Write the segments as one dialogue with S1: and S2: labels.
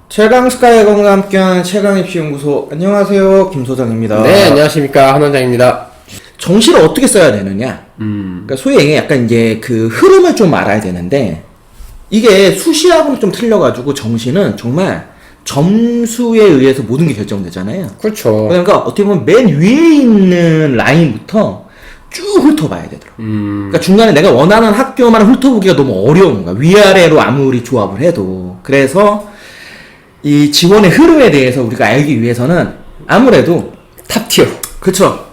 S1: 최강스카이건과 함께하는 최강입시연구소. 안녕하세요, 김소장입니다.
S2: 네, 안녕하십니까, 한원장입니다.
S1: 정시를 어떻게 써야 되느냐? 그러니까 소위 얘기 약간 이제 그 흐름을 좀 알아야 되는데, 이게 수시하고는 좀 틀려가지고 정시는 정말 점수에 의해서 모든 게 결정되잖아요.
S2: 그렇죠.
S1: 그러니까 어떻게 보면 맨 위에 있는 라인부터 쭉 훑어봐야 되더라고요. 그러니까 중간에 내가 원하는 학교만 훑어보기가 너무 어려운 거야. 위아래로 아무리 조합을 해도. 그래서 이 지원의 흐름에 대해서 우리가 알기 위해서는 아무래도
S2: 탑티어.
S1: 그쵸.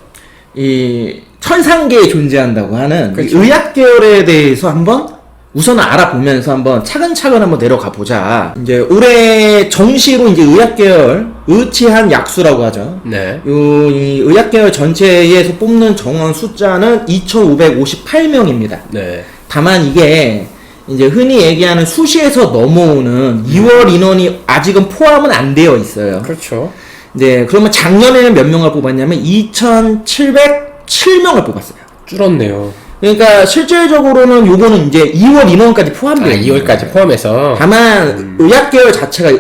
S1: 이 천상계에 존재한다고 하는 이
S2: 그쵸.
S1: 의학 계열에 대해서 한번 우선 알아보면서 한번 차근차근 한번 내려가 보자. 이제 올해 정시로 이제 의학 계열 의치한 약수라고 하죠.
S2: 네.
S1: 이 의학 계열 전체에서 뽑는 정원 숫자는 2,558명입니다.
S2: 네.
S1: 다만 이게 이제 흔히 얘기하는 수시에서 넘어오는 2월 인원이 아직은 포함은 안 되어 있어요.
S2: 그렇죠.
S1: 네, 그러면 작년에는 몇 명을 뽑았냐면 2,707명을 뽑았어요.
S2: 줄었네요.
S1: 그러니까 실질적으로는 요거는 이제 2월 인원까지 포함돼요.
S2: 2월까지 포함해서.
S1: 다만 의학 계열 자체가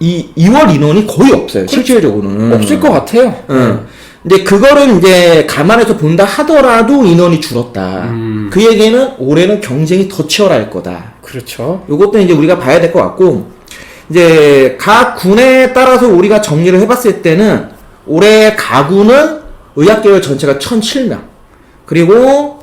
S1: 이 2월 인원이 거의 없어요. 실질적으로는
S2: 없을 것 같아요.
S1: 근데 그거를 이제 감안해서 본다 하더라도 인원이 줄었다. 그 얘기는 올해는 경쟁이 더 치열할 거다.
S2: 그렇죠.
S1: 요것도 이제 우리가 봐야 될 것 같고, 이제 각 군에 따라서 우리가 정리를 해봤을 때는 올해 가군은 의학계열 전체가 1,007명, 그리고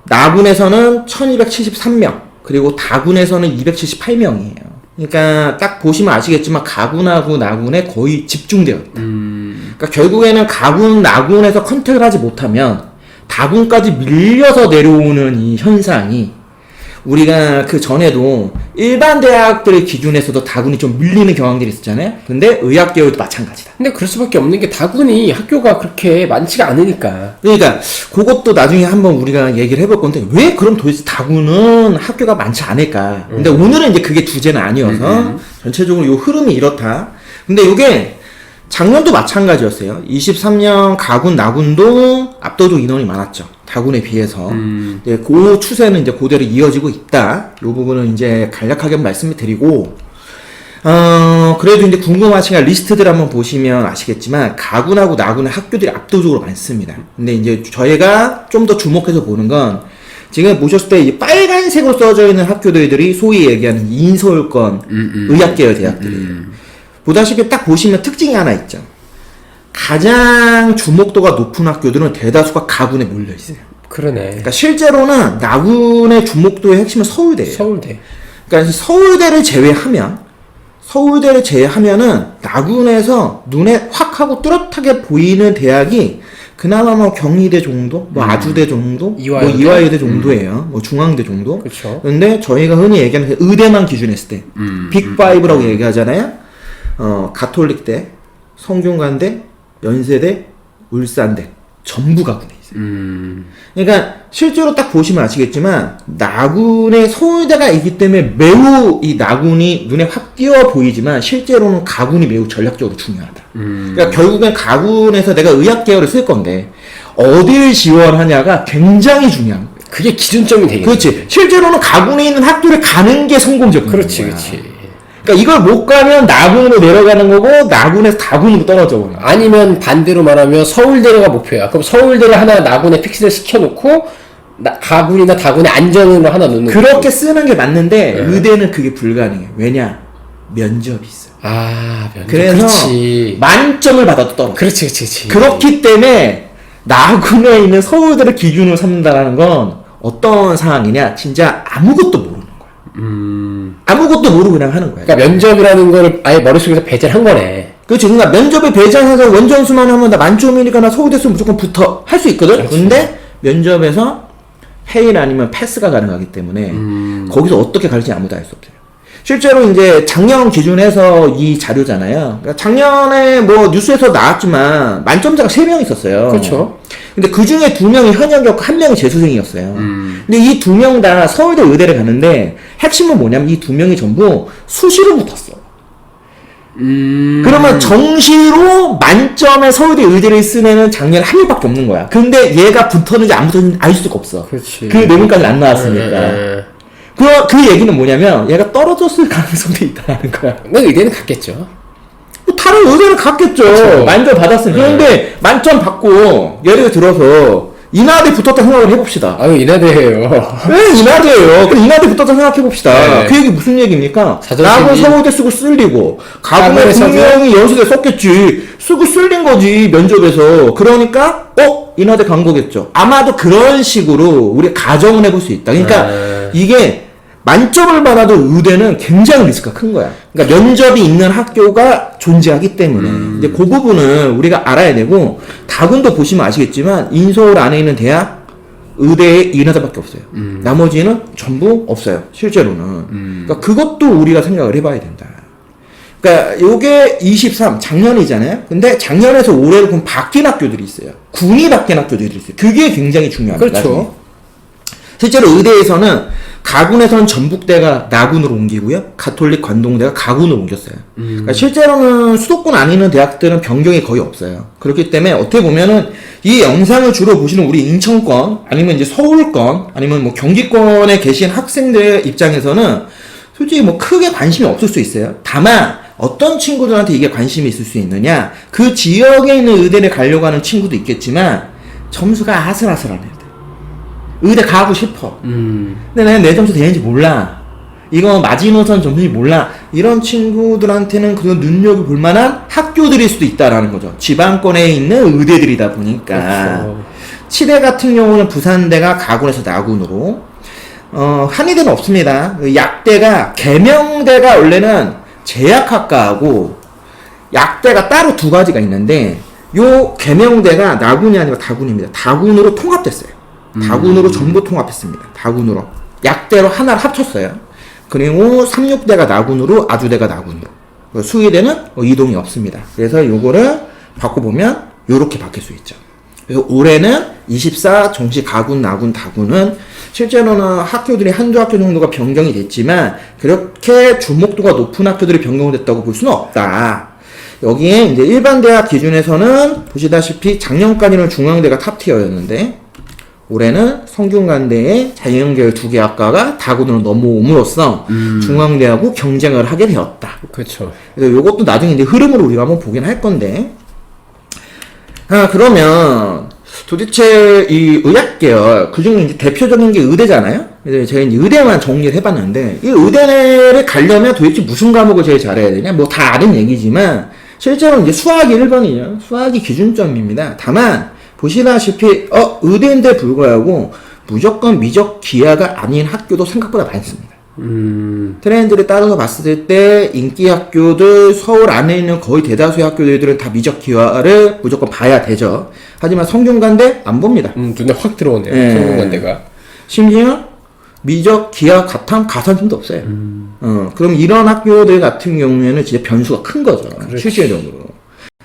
S1: 나군에서는 1,273명, 그리고 다군에서는 278명이에요. 그러니까 딱 보시면 아시겠지만 가군하고 나군에 거의 집중되어 있다. 그러니까 결국에는 가군, 나군에서 컨택을 하지 못하면 다군까지 밀려서 내려오는 이 현상이, 우리가 그 전에도 일반 대학들의 기준에서도 다군이 좀 밀리는 경향들이 있었잖아요. 근데 의학계열도 마찬가지다.
S2: 근데 그럴 수밖에 없는 게 다군이 학교가 그렇게 많지가 않으니까.
S1: 그러니까 그것도 나중에 한번 우리가 얘기를 해볼 건데, 왜 그럼 도대체 다군은 학교가 많지 않을까? 근데 오늘은 이제 그게 주제는 아니어서 전체적으로 요 흐름이 이렇다. 근데 요게 작년도 마찬가지였어요. 23년 가군, 나군도 압도적 인원이 많았죠. 다군에 비해서. 네, 그 추세는 이제 그대로 이어지고 있다. 요 부분은 이제 간략하게 말씀을 드리고, 그래도 이제 궁금하시니까 리스트들 한번 보시면 아시겠지만, 가군하고 나군의 학교들이 압도적으로 많습니다. 근데 이제 저희가 좀 더 주목해서 보는 건, 지금 보셨을 때 이 빨간색으로 써져 있는 학교들이 소위 얘기하는 인서울권 의학계열 대학들이에요. 보다시피 딱 보시면 특징이 하나 있죠. 가장 주목도가 높은 학교들은 대다수가 가군에 몰려 있어요.
S2: 그러네.
S1: 그러니까 실제로는 나군의 주목도의 핵심은 서울대예요.
S2: 서울대.
S1: 그러니까 서울대를 제외하면은 나군에서 눈에 확 하고 뚜렷하게 보이는 대학이 그나마 뭐 경희대 정도, 뭐 아주대 정도,
S2: 이화여대?
S1: 뭐 이화여대 정도예요. 뭐 중앙대 정도.
S2: 그렇죠.
S1: 근데 저희가 흔히 얘기하는 그 의대만 기준했을 때 빅5라고 얘기하잖아요. 가톨릭대, 성균관대, 연세대, 울산대 전부 가군에 있어요. 그러니까 실제로 딱 보시면 아시겠지만 나군의 서울대가 있기 때문에 매우 이 나군이 눈에 확 띄어 보이지만 실제로는 가군이 매우 전략적으로 중요하다. 그러니까 결국엔 가군에서 내가 의학 계열을 쓸 건데 어디를 지원하냐가 굉장히 중요한 거예요.
S2: 그게 기준점이 되겠네.
S1: 그렇지. 실제로는 가군에 있는 학교를 가는 게 성공적인 거야.
S2: 그렇지.
S1: 그러니까 이걸 못 가면 나군으로 내려가는 거고 나군에서 다군으로 떨어져 버려.
S2: 아니면 반대로 말하면 서울대가 목표야. 그럼 서울대를 하나 나군에 픽스를 시켜놓고 가군이나 다군의 안전으로 하나 놓는
S1: 그렇게
S2: 거지.
S1: 쓰는 게 맞는데 의대는 그게 불가능해. 왜냐? 면접이 있어.
S2: 면접.
S1: 그래서
S2: 그렇지.
S1: 만점을 받아도 떨어져.
S2: 그렇지.
S1: 그렇기 때문에 나군에 있는 서울대를 기준으로 삼는다는 건 어떤 상황이냐? 진짜 아무것도 모르는 거야. 아무것도 모르고 그냥 하는 거야.
S2: 그러니까 면접이라는 거를 아예 머릿속에서 배제를 한 거네.
S1: 그렇지. 그러니까 면접에 배제해서 원점수만 하면 나 만점이니까 나 서울대 쓰면 무조건 붙어. 할 수 있거든?
S2: 그렇지.
S1: 근데 면접에서 페일 아니면 패스가 가능하기 때문에 거기서 어떻게 갈지 아무도 알 수 없어요. 실제로 이제 작년 기준에서 이 자료잖아요. 그러니까 작년에 뭐 뉴스에서 나왔지만 만점자가 3명 있었어요.
S2: 그렇죠.
S1: 근데 그 중에 2명이 현역이었고 1명이 재수생이었어요. 근데 이 2명 다 서울대 의대를 갔는데 핵심은 뭐냐면 이 2명이 전부 수시로 붙었어. 그러면 정시로 만점의 서울대 의대를 쓴 애는 작년에 한 명밖에 없는 거야. 근데 얘가 붙었는지 안 붙었는지 알 수가 없어.
S2: 그렇지.
S1: 그 내용까지 안 나왔으니까. 그 얘기는 뭐냐면 얘가 떨어졌을 가능성도 있다는 거야.
S2: 근데 의대는 갔겠죠.
S1: 뭐 다른 의대는 갔겠죠.
S2: 그쵸.
S1: 만점 받았으니. 그런데 만점 받고 예를 들어서 인하대 붙었다 생각을 해봅시다.
S2: 아유, 인하대예요.
S1: 왜 인하대예요? 그럼 인하대 붙었다 생각해봅시다.
S2: 네.
S1: 그 얘기 무슨 얘기입니까?
S2: 사전생이-
S1: 나하고 서울대 쓰고 쓸리고 가군에
S2: 가군에서도-
S1: 분명히 연수대 썼겠지. 쓰고 쓸린 거지 면접에서. 그러니까 인하대 간 거겠죠. 아마도 그런 식으로 우리 가정을 해볼 수 있다. 그러니까 이게 만점을 받아도 의대는 굉장히 리스크가 큰 거야. 그러니까 면접이 있는 학교가 존재하기 때문에. 근데 그 부분은 우리가 알아야 되고, 다군도 보시면 아시겠지만, 인서울 안에 있는 대학, 의대에 인하대밖에 없어요. 나머지는 전부 없어요. 실제로는. 그러니까 그것도 우리가 생각을 해봐야 된다. 그러니까 요게 23, 작년이잖아요. 근데 작년에서 올해로 그럼 바뀐 학교들이 있어요. 군이 바뀐 학교들이 있어요. 그게 굉장히 중요합니다.
S2: 그렇죠.
S1: 나중에. 실제로 의대에서는 가군에서는 전북대가 나군으로 옮기고요. 가톨릭 관동대가 가군으로 옮겼어요. 그러니까 실제로는 수도권 안에 있는 대학들은 변경이 거의 없어요. 그렇기 때문에 어떻게 보면은 이 영상을 주로 보시는 우리 인천권 아니면 이제 서울권 아니면 뭐 경기권에 계신 학생들 입장에서는 솔직히 뭐 크게 관심이 없을 수 있어요. 다만 어떤 친구들한테 이게 관심이 있을 수 있느냐, 그 지역에 있는 의대를 가려고 하는 친구도 있겠지만 점수가 아슬아슬한 애들, 의대 가고 싶어. 근데 내가 내 점수 되는지 몰라. 이거 마지노선 점수인지 몰라. 이런 친구들한테는 그 눈여겨 볼 만한 학교들일 수도 있다라는 거죠. 지방권에 있는 의대들이다 보니까.
S2: 그렇죠.
S1: 치대 같은 경우는 부산대가 가군에서 나군으로, 한의대는 없습니다. 약대가, 계명대가 원래는 제약학과하고 약대가 따로 두 가지가 있는데, 요 계명대가 나군이 아니라 다군입니다. 다군으로 통합됐어요. 다군으로 전부 통합했습니다. 다군으로. 약대로 하나를 합쳤어요. 그리고 36대가 나군으로, 아주대가 나군으로. 수의대는 이동이 없습니다. 그래서 요거를 바꿔보면 요렇게 바뀔 수 있죠. 그래서 올해는 24 정시 가군, 나군, 다군은 실제로는 학교들이 한두 학교 정도가 변경이 됐지만 그렇게 주목도가 높은 학교들이 변경됐다고 볼 수는 없다. 여기에 이제 일반 대학 기준에서는 보시다시피 작년까지는 중앙대가 탑티어였는데 올해는 성균관대의 자연계열 두 개 학과가 다군으로 넘어옴으로써 중앙대하고 경쟁을 하게 되었다.
S2: 그렇죠.
S1: 그래서 요것도 나중에 이제 흐름으로 우리가 한번 보긴 할 건데. 그러면 도대체 이 의학계열, 그 중에 이제 대표적인 게 의대잖아요? 그래서 제가 이제 의대만 정리를 해봤는데, 이 의대를 가려면 도대체 무슨 과목을 제일 잘해야 되냐? 뭐 다 아는 얘기지만, 실제로 이제 수학이 1번이죠. 수학이 기준점입니다. 다만, 보시다시피 의대인데 불구하고 무조건 미적 기하가 아닌 학교도 생각보다 많습니다. 트렌드를 따라서 봤을 때 인기 학교들 서울 안에 있는 거의 대다수의 학교들은 다 미적 기하를 무조건 봐야 되죠. 하지만 성균관대 안 봅니다.
S2: 눈에 확 들어오네요.
S1: 예.
S2: 성균관대가.
S1: 심지어 미적 기하 가탕 가산점도 없어요. 그럼 이런 학교들 같은 경우에는 진짜 변수가 큰 거죠. 실질적으로.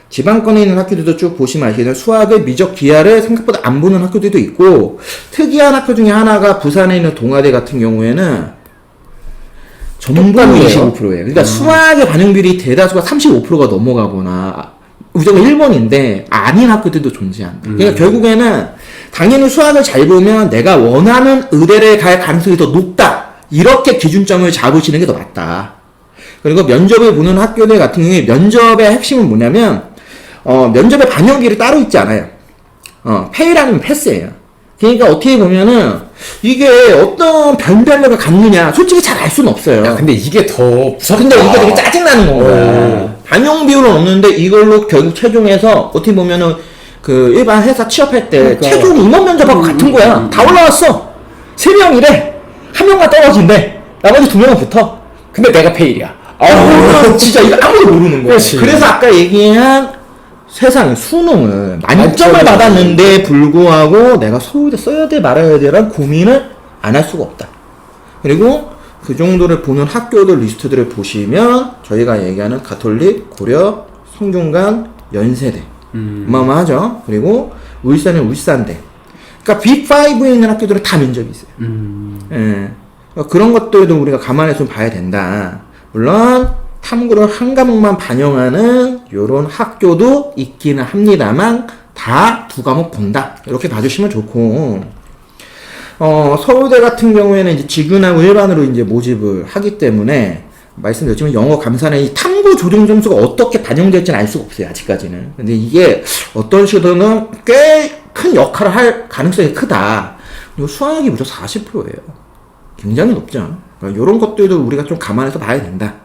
S1: 지방권에 있는 학교들도 쭉 보시면 아시겠지만 수학의 미적 기하를 생각보다 안 보는 학교들도 있고, 특이한 학교 중에 하나가 부산에 있는 동아대 같은 경우에는 전부
S2: 똑같네요.
S1: 25%예요. 그러니까 수학의 반영비율이 대다수가 35%가 넘어가거나 무조건 1번인데 아닌 학교들도 존재한다. 그러니까 결국에는 당연히 수학을 잘 보면 내가 원하는 의대를 갈 가능성이 더 높다. 이렇게 기준점을 잡으시는 게 더 맞다. 그리고 면접을 보는 학교들 같은 경우에 면접의 핵심은 뭐냐면 면접의 반영기를 따로 있지 않아요. 페일 아니면 패스예요. 그러니까 어떻게 보면은 이게 어떤 변별력을 갖느냐 솔직히 잘 알 수는 없어요.
S2: 야, 근데 이게 더 무섭다.
S1: 근데 이게 되게 짜증나는 거야. 반영 비율은 없는데 이걸로 결국 최종해서 어떻게 보면은 그 일반 회사 취업할 때
S2: 그러니까.
S1: 최종 임원 면접하고 같은 거야. 다 올라왔어. 3명이래. 1명만 떨어진대. 나머지 2명은 붙어.
S2: 근데 내가 페일이야.
S1: 진짜 이거 아무도 모르는 거야.
S2: 그렇지.
S1: 그래서 아까 얘기한 세상에 수능을 만점을
S2: 만점을
S1: 받았는데 불구하고 내가 서울대 써야 돼 말아야 돼라는 고민을 안 할 수가 없다. 그리고 그 정도를 보는 학교들 리스트들을 보시면 저희가 얘기하는 가톨릭, 고려, 성균관, 연세대 어마어마하죠. 그리고 울산은 울산대. 그러니까 B5에 있는 학교들은 다 면접이 있어요. 예. 그러니까 그런 것들도 우리가 감안해서 좀 봐야 된다. 물론 탐구를 한 과목만 반영하는 요런 학교도 있기는 합니다만 다 두 과목 본다. 이렇게 봐주시면 좋고, 서울대 같은 경우에는 이제 직윤하고 일반으로 이제 모집을 하기 때문에 말씀드렸지만 영어 감산의 이 탐구 조정 점수가 어떻게 반영될지는 알 수가 없어요, 아직까지는. 근데 이게 어떤 시도는 꽤 큰 역할을 할 가능성이 크다. 그리고 수학이 무려 40%예요. 굉장히 높죠. 그러니까 이런 것들도 우리가 좀 감안해서 봐야 된다.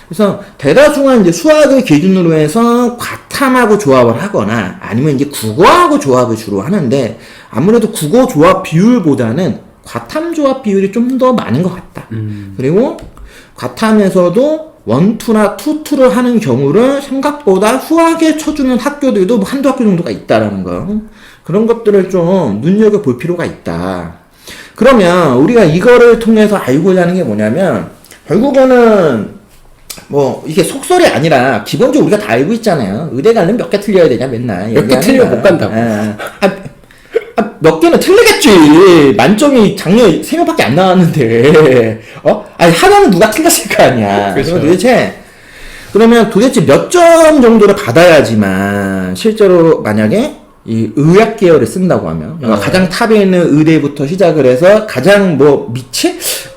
S1: 그래서 대다수가 이제 수학을 기준으로 해서 과탐하고 조합을 하거나 아니면 이제 국어하고 조합을 주로 하는데 아무래도 국어 조합 비율보다는 과탐 조합 비율이 좀 더 많은 것 같다. 그리고 과탐에서도 원투나 투투를 하는 경우를 생각보다 후하게 쳐주는 학교들도 한두 학교 정도가 있다라는 거. 그런 것들을 좀 눈여겨볼 필요가 있다. 그러면 우리가 이거를 통해서 알고자 하는 게 뭐냐면 결국에는 뭐 이게 속설이 아니라 기본적으로 우리가 다 알고 있잖아요. 의대 가려면 몇 개 틀려야 되냐 맨날.
S2: 몇 개 틀리면 못 간다고.
S1: 몇 개는 틀리겠지. 만점이 작년에 3명밖에 안 나왔는데. 아니 하나는 누가 틀렸을 거 아니야.
S2: 그렇죠.
S1: 그러면 도대체 몇 점 정도를 받아야지만 실제로 만약에 이 의학 계열을 쓴다고 하면 가장 탑에 있는 의대부터 시작을 해서 가장 뭐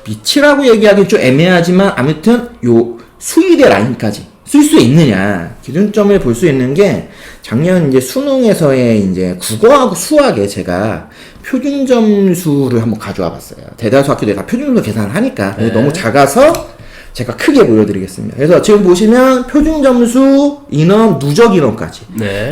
S1: 밑이라고 얘기하기 좀 애매하지만 아무튼 요 수의대 라인까지 쓸 수 있느냐 기준점을 볼 수 있는 게 작년 이제 수능에서의 이제 국어하고 수학에 제가 표준 점수를 한번 가져와 봤어요. 대다수 학교들이 다 표준 점수 계산을 하니까 너무 작아서 제가 크게 보여드리겠습니다. 그래서 지금 보시면 표준 점수 인원 누적 인원까지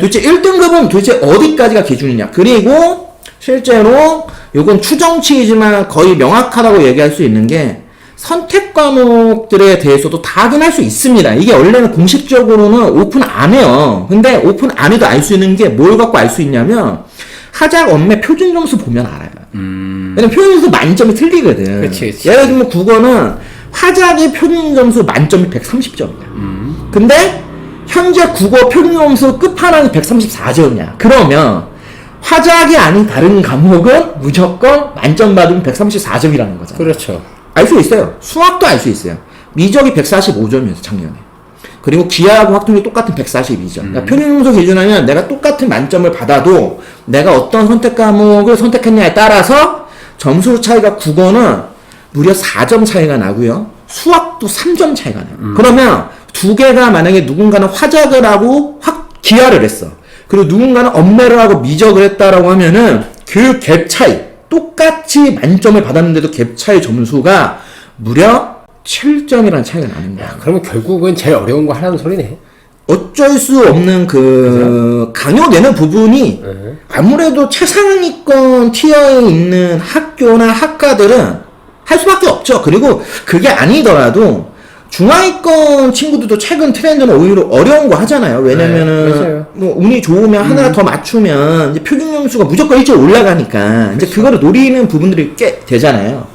S1: 도대체 1등급은 도대체 어디까지가 기준이냐 그리고 실제로 요건 추정치이지만 거의 명확하다고 얘기할 수 있는 게 선택 과목들에 대해서도 다 확인할 수 있습니다. 이게 원래는 공식적으로는 오픈 안 해요. 근데 오픈 안 해도 알 수 있는 게 뭘 갖고 알 수 있냐면 하작 엄매 표준 점수 보면 알아요. 왜냐면 표준 점수 만점이 틀리거든.
S2: 그치.
S1: 예를 들면 국어는 화작의 표준 점수 만점이 130점이야. 근데 현재 국어 표준 점수 끝판왕이 134점이야. 그러면 화작이 아닌 다른 과목은 무조건 만점 받으면 134점이라는 거잖아.
S2: 그렇죠.
S1: 알 수 있어요. 수학도 알 수 있어요. 미적이 145점이었어, 작년에. 그리고 기하하고 확통이 똑같은 142점. 그러니까 표준점수 기준하면 내가 똑같은 만점을 받아도 내가 어떤 선택 과목을 선택했냐에 따라서 점수 차이가 국어는 무려 4점 차이가 나고요. 수학도 3점 차이가 나요. 그러면 두 개가 만약에 누군가는 화작을 하고 기하를 했어. 그리고 누군가는 엄매를 하고 미적을 했다라고 하면은 그 갭 차이 똑같이 만점을 받았는데도 갭 차이 점수가 무려 7점이라는 차이가 나는 거야.
S2: 그러면 결국은 제일 어려운 거 하라는 소리네.
S1: 어쩔 수 없는 강요되는 부분이 아무래도 최상위권 티어에 있는 학교나 학과들은 할 수밖에 없죠. 그리고 그게 아니더라도 중하위권 친구들도 최근 트렌드는 오히려 어려운 거 하잖아요. 왜냐면은 뭐 운이 좋으면 하나 더 맞추면 이제 표준 점수가 무조건 1점 올라가니까 이제 그거를 노리는 부분들이 꽤 되잖아요.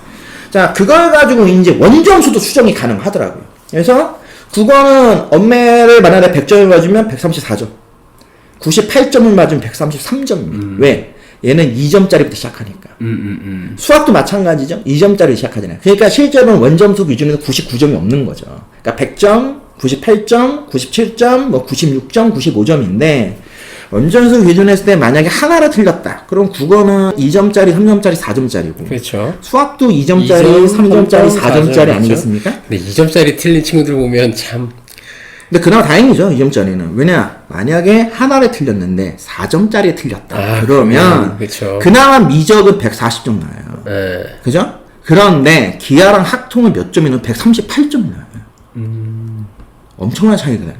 S1: 자, 그걸 가지고 이제 원점수도 수정이 가능하더라고요. 그래서 국어는 엄매를 만약에 100점을 맞으면 134점, 98점을 맞으면 133점입니다. 왜? 얘는 2점짜리부터 시작하니까. 수학도 마찬가지죠. 2점짜리 시작하잖아요. 그러니까 실제로는 원점수 기준에서 99점이 없는 거죠. 그러니까 100점, 98점, 97점, 뭐 96점, 95점인데 원점수 기준했을 때 만약에 하나를 틀렸다. 그럼 국어는 2점짜리, 3점짜리, 4점짜리고.
S2: 그렇죠.
S1: 수학도 2점짜리, 3점짜리, 4점짜리 아니겠습니까?
S2: 근데 2점짜리 틀린 친구들 보면 참.
S1: 근데 그나마 다행이죠, 2점짜리는. 왜냐, 만약에 하나를 틀렸는데 4점짜리에 틀렸다. 그러면
S2: 그쵸.
S1: 그나마 미적은 140점 나와요. 그죠? 그런데 기하랑 학통은 몇 점이면 138점 나와요. 엄청난 차이가 나요.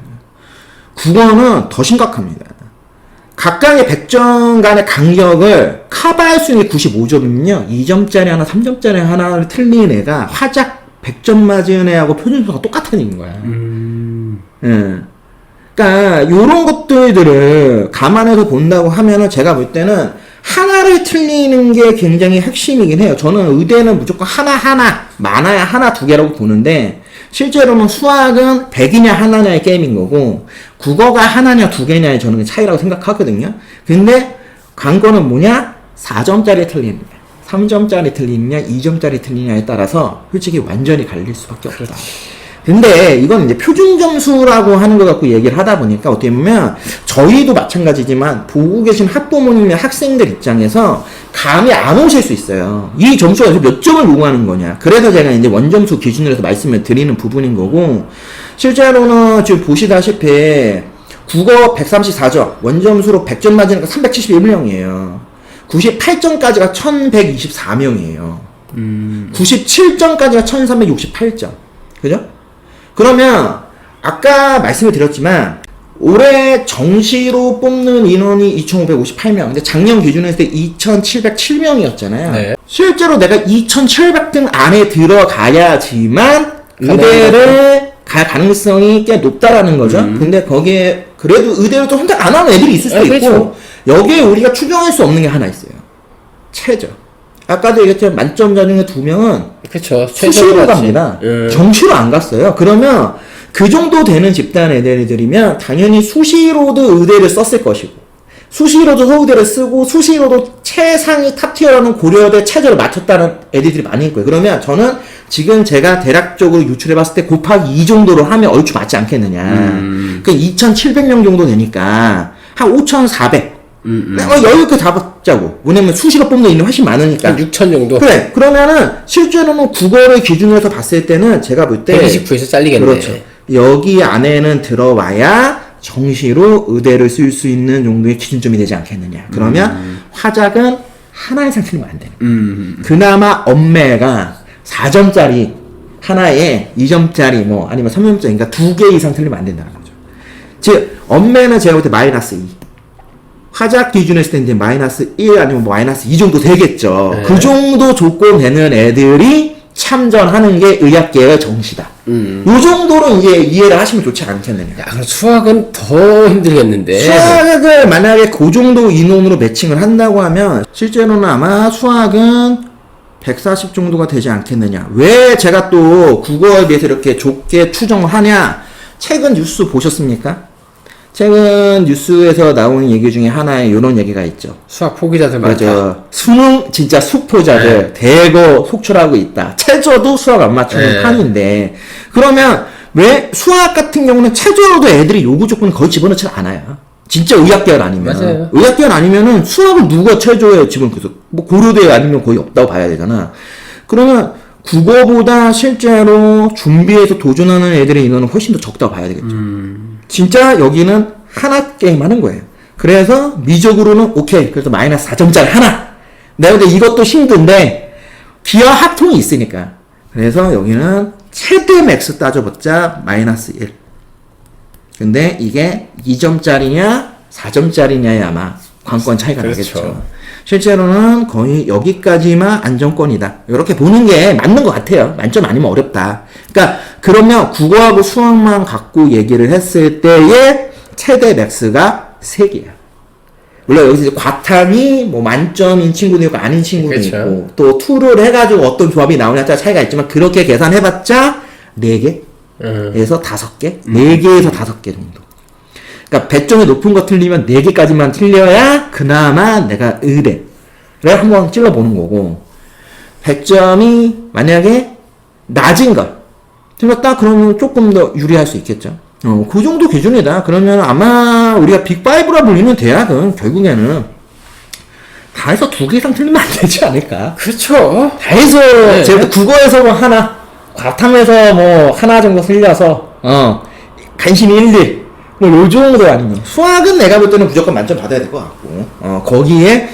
S1: 국어는 더 심각합니다. 각각의 100점 간의 간격을 커버할 수 있는 게 95점이면요. 2점짜리 하나, 3점짜리 하나를 틀린 애가 화작 100점 맞은 애하고 표준수가 똑같은 거야. 예. 그러니까 요런 것들을 감안해서 본다고 하면은 제가 볼 때는 하나를 틀리는 게 굉장히 핵심이긴 해요. 저는 의대는 무조건 하나 많아야 하나 두 개라고 보는데 실제로는 수학은 100이냐 하나냐의 게임인 거고 국어가 하나냐 두 개냐의 저는 차이라고 생각하거든요. 근데 관건은 뭐냐? 4점짜리 틀리느냐 3점짜리 틀리느냐 2점짜리 틀리느냐에 따라서 솔직히 완전히 갈릴 수밖에 없다. 근데 이건 이제 표준 점수라고 하는 것 갖고 얘기를 하다 보니까 어떻게 보면 저희도 마찬가지지만 보고 계신 학부모님의 학생들 입장에서 감이 안 오실 수 있어요. 이 점수가 몇 점을 요구하는 거냐. 그래서 제가 이제 원점수 기준으로 해서 말씀을 드리는 부분인 거고, 실제로는 지금 보시다시피 국어 134점, 원점수로 100점 맞으니까 371명이에요. 98점까지가 1124명이에요. 97점까지가 1368점. 그죠? 그러면 아까 말씀을 드렸지만 올해 정시로 뽑는 인원이 2558명. 근데 작년 기준으로 했을 때 2707명이었잖아요.
S2: 네.
S1: 실제로 내가 2700등 안에 들어가야지만 의대를 갈 가능성이 꽤 높다라는 거죠. 근데 거기에 그래도 의대를 또 선택 안 하는 애들이 있을 수도 있고,
S2: 그렇죠.
S1: 여기에 우리가 추정할 수 없는 게 하나 있어요. 최저. 아까도 얘기했지만 만점자 중에 2명은
S2: 그쵸.
S1: 수시로 갑니다. 정시로 안 갔어요. 그러면 그 정도 되는 집단 애들이면 당연히 수시로도 의대를 썼을 것이고, 수시로도 서울대를 쓰고, 수시로도 최상위 탑티어라는 고려대 최저를 맞췄다는 애들이 많이 있고요. 그러면 저는 지금 제가 대략적으로 유출해봤을 때 곱하기 2 정도로 하면 얼추 맞지 않겠느냐. 그러니까 2,700명 정도 되니까 한 5,400. 여유 있게 잡자고. 왜냐면 수시로 뽑는 인원이 훨씬 많으니까.
S2: 한 6천 정도.
S1: 그래. 그러면은 실제로는 국어를 기준으로 해서 봤을 때는 제가 볼 때
S2: 129에서 잘리겠네.
S1: 그렇죠. 여기 안에는 들어와야 정시로 의대를 쓸 수 있는 정도의 기준점이 되지 않겠느냐. 그러면 화작은 하나 이상 틀리면 안 되는. 그나마 엄매가 4점짜리 하나에 2점짜리 뭐 아니면 3점짜리 그러니까 2개 이상 틀리면 안 된다는 거죠. 즉 엄매는 제가 볼 때 마이너스 2. 화작 기준으로 했을 때 이제 마이너스 1 아니면 뭐 마이너스 2 정도 되겠죠.
S2: 네.
S1: 그 정도 조건 되는 애들이 참전하는 게 의학계의 정시다. 요 정도로 이제 이해를 하시면 좋지 않겠느냐.
S2: 야, 그럼 수학은 더 힘들겠는데.
S1: 수학을 만약에 그 정도 인원으로 매칭을 한다고 하면 실제로는 아마 수학은 140 정도가 되지 않겠느냐. 왜 제가 또 국어에 비해서 이렇게 좁게 추정을 하냐. 최근 뉴스 보셨습니까? 최근 뉴스에서 나오는 얘기 중에 하나에 이런 얘기가 있죠.
S2: 수학 포기자들 많다.
S1: 맞아. 수능 진짜 숙포자들 대거 속출하고 있다. 최저도 수학 안 맞추는 판인데, 그러면 왜 수학 같은 경우는 최저로도 애들이 요구 조건을 거의 집어넣지 않아요. 진짜 의학계열 아니면.
S2: 맞아요.
S1: 의학계열 아니면은 수학을 누가 최저에 집어넣겠어? 뭐 고려대 아니면 거의 없다고 봐야 되잖아. 그러면 국어보다 실제로 준비해서 도전하는 애들의 인원은 훨씬 더 적다고 봐야 되겠죠. 진짜 여기는 하나 게임 하는 거예요. 그래서 미적으로는 오케이. 그래서 마이너스 4점짜리 하나. 내가 근데 이것도 힘든데 기하 합통이 있으니까. 그래서 여기는 최대 맥스 따져봤자 마이너스 1. 근데 이게 2점짜리냐 4점짜리냐에 아마 관건 차이가
S2: 그렇죠.
S1: 나겠죠. 실제로는 거의 여기까지만 안정권이다. 이렇게 보는 게 맞는 것 같아요. 만점 아니면 어렵다. 그러니까 그러면 국어하고 수학만 갖고 얘기를 했을 때의 최대 맥스가 3개야. 물론 여기서 이제 과탐이 뭐 만점인 친구도 있고 아닌 친구도
S2: 그렇죠.
S1: 있고 또 투를 해가지고 어떤 조합이 나오냐에 따라 차이가 있지만 그렇게 계산해봤자 4개에서 5개? 4개에서 5개 정도. 그러니까 배점이 높은 거 틀리면 4개까지만 틀려야 그나마 내가 의대를 한번 찔러보는 거고, 배점이 만약에 낮은 걸 틀렸다 그러면 조금 더 유리할 수 있겠죠. 그 정도 기준이다. 그러면 아마 우리가 빅5라 불리는 대학은 결국에는 다 해서 2개 이상 틀리면 안 되지 않을까.
S2: 그렇죠.
S1: 다 해서
S2: 네.
S1: 제가 국어에서 뭐 하나, 과탐에서 뭐 하나 정도 틀려서 간신히 1, 2 뭐 요 정도 아니면 수학은 내가 볼 때는 무조건 만점 받아야 될 것 같고, 거기에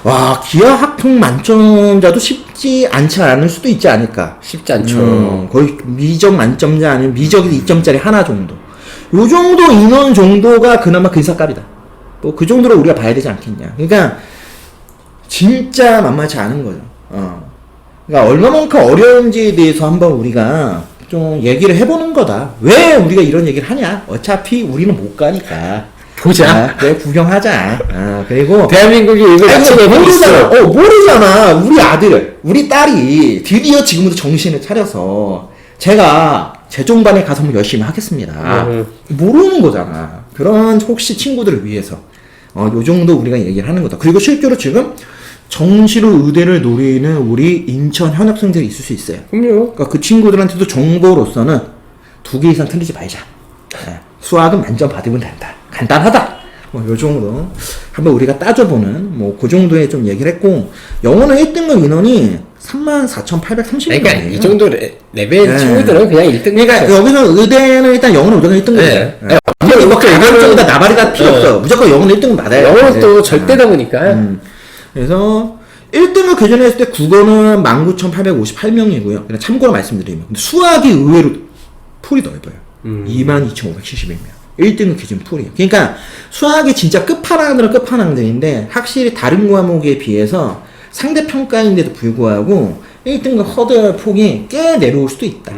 S1: 와 기하 학통 만점자도 쉽지 않을 수도 있지 않을까.
S2: 쉽지 않죠.
S1: 거의 미적 만점자 아니면 미적이 2점짜리 하나 정도. 요 정도 인원 정도가 그나마 근사값이다. 뭐 그 정도로 우리가 봐야 되지 않겠냐. 그러니까 진짜 만만치 않은 거죠. 그러니까 얼마만큼 어려운지에 대해서 한번 우리가 좀 얘기를 해보는 거다. 왜 우리가 이런 얘기를 하냐? 어차피 우리는 못 가니까.
S2: 보자.
S1: 그래, 구경하자. 그리고.
S2: 대한민국이 이걸 맞춰내고 있어.
S1: 모르잖아. 우리 아들, 우리 딸이 드디어 지금부터 정신을 차려서 제가 재종반에 가서 한번 열심히 하겠습니다. 모르는 거잖아. 그런 혹시 친구들을 위해서. 요 정도 우리가 얘기를 하는 거다. 그리고 실제로 지금 정시로 의대를 노리는 우리 인천 현학생들이 있을 수 있어요.
S2: 그럼요.
S1: 그러니까 그 친구들한테도 정보로서는 2개 이상 틀리지 말자. 예, 수학은 만점 받으면 된다. 간단하다. 뭐, 요 정도. 한번 우리가 따져보는, 뭐, 그 정도의 좀 얘기를 했고, 영어는 1등급 인원이 34,830명이에요.
S2: 그러니까 이 정도 레벨
S1: 네.
S2: 친구들은 그냥 1등.
S1: 그러니까 여기서 의대는 일단 영어는 무조건 1등급이에요.
S2: 네.
S1: 네. 근데 뭐 가감적이다 나발이다 필요
S2: 네.
S1: 없어. 무조건 영어는 1등급 받아요.
S2: 영어는 또
S1: 네.
S2: 절대다 보니까.
S1: 그래서 1등급 기준에 했을 때 국어는 19,858명이고요. 그냥 참고로 말씀드리면. 근데 수학이 의외로 풀이 넓어요. 22,571명. 1등급 기준 풀이에요. 그러니까 수학이 진짜 끝판왕들은 끝판왕들인데 확실히 다른 과목에 비해서 상대평가인데도 불구하고 1등급 허들 폭이 꽤 내려올 수도 있다.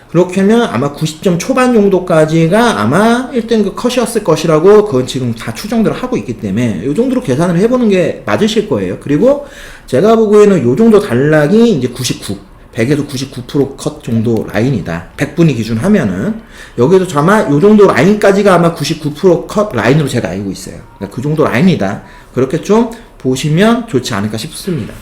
S1: 그렇게 하면 아마 90점 초반 정도까지가 아마 1등급 컷이었을 것이라고 그건 지금 다 추정들을 하고 있기 때문에 이 정도로 계산을 해보는 게 맞으실 거예요. 그리고 제가 보기에는 이 정도 단락이 이제 99, 100에서 99%컷 정도 라인이다. 100분위 기준 하면은 여기에서 아마 이 정도 라인까지가 아마 99%컷 라인으로 제가 알고 있어요. 그러니까 그 정도 라인이다. 그렇게 좀 보시면 좋지 않을까 싶습니다.